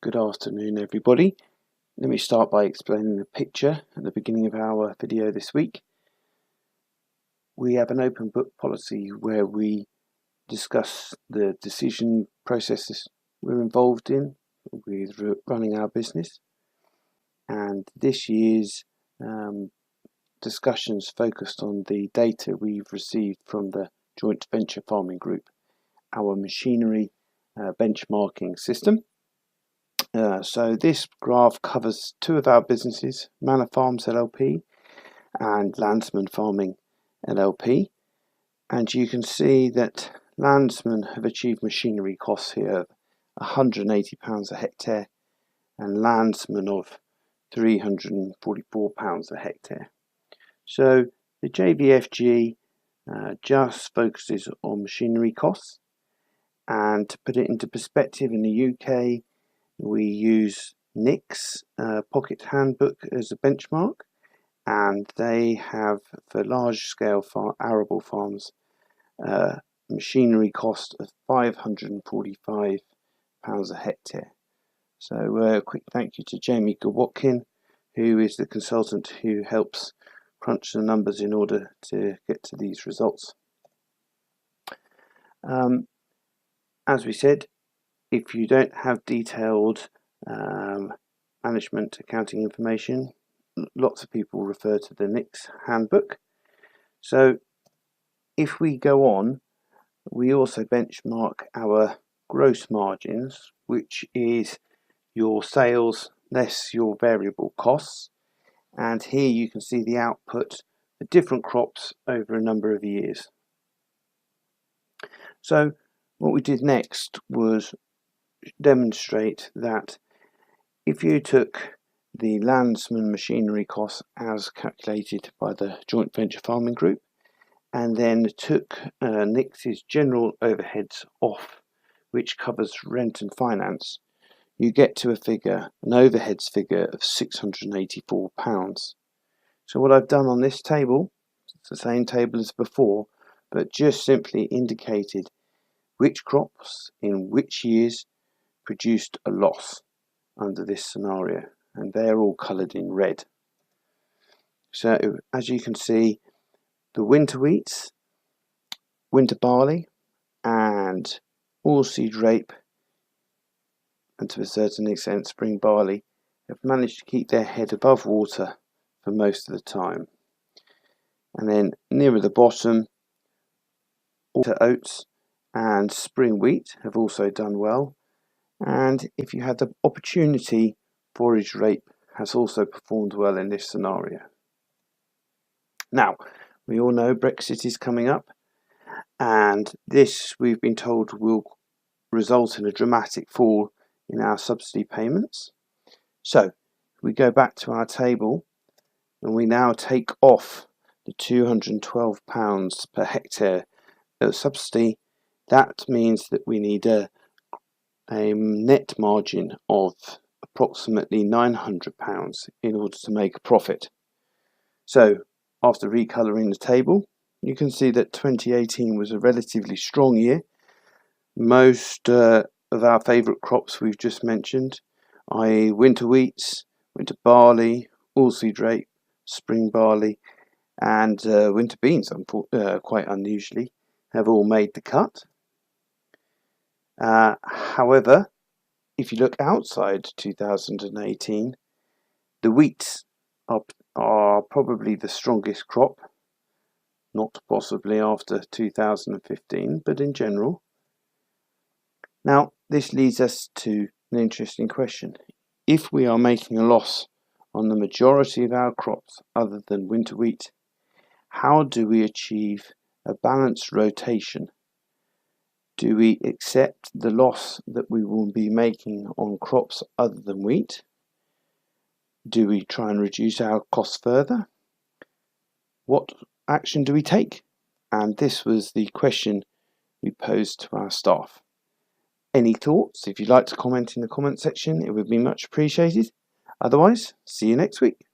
Good afternoon, everybody. Let me start by explaining the picture at the beginning of our video this week. We have an open book policy where we discuss the decision processes we're involved in with running our business, and this year's discussions focused on the data we've received from the joint venture farming group, our machinery benchmarking system. So this graph covers two of our businesses, Manor Farms LLP and Landsman Farming LLP, and you can see that Landsman have achieved machinery costs here of £180 a hectare and Landsman of £344 a hectare. So the JVFG just focuses on machinery costs, and to put it into perspective, in the UK we use Nick's Pocket Handbook as a benchmark, and they have, for large scale arable farms, machinery cost of £545 a hectare. So a quick thank you to Jamie Gawatkin, who is the consultant who helps crunch the numbers in order to get to these results. As we said, if you don't have detailed management accounting information, lots of people refer to the Nick's handbook. So if we go on, we also benchmark our gross margins, which is your sales less your variable costs. And here you can see the output for different crops over a number of years. So what we did next was demonstrate that if you took the Landsman machinery costs as calculated by the joint venture farming group and then took Nick's general overheads off, which covers rent and finance, you get to a figure, an overheads figure of £684. So what I've done on this table, it's the same table as before, but just simply indicated which crops in which years produced a loss under this scenario, and they're all coloured in red. So as you can see, the winter wheats, winter barley and oilseed rape, and to a certain extent spring barley, have managed to keep their head above water for most of the time. And then nearer the bottom, winter oats and spring wheat have also done well. And if you had the opportunity, forage rape has also performed well in this scenario. Now, we all know Brexit is coming up, and this, we've been told, will result in a dramatic fall in our subsidy payments. So, if we go back to our table, and we now take off the £212 per hectare subsidy, that means that we need a net margin of approximately £900 in order to make a profit. So after recolouring the table, you can see that 2018 was a relatively strong year. Most of our favourite crops we've just mentioned, i.e. winter wheats, winter barley, oilseed rape, spring barley and winter beans, quite unusually, have all made the cut. However, if you look outside 2018, the wheats are probably the strongest crop, not possibly after 2015, but in general. Now, this leads us to an interesting question. If we are making a loss on the majority of our crops other than winter wheat, how do we achieve a balanced rotation? Do we accept the loss that we will be making on crops other than wheat? Do we try and reduce our costs further? What action do we take? And this was the question we posed to our staff. Any thoughts? If you'd like to comment in the comment section, it would be much appreciated. Otherwise, see you next week.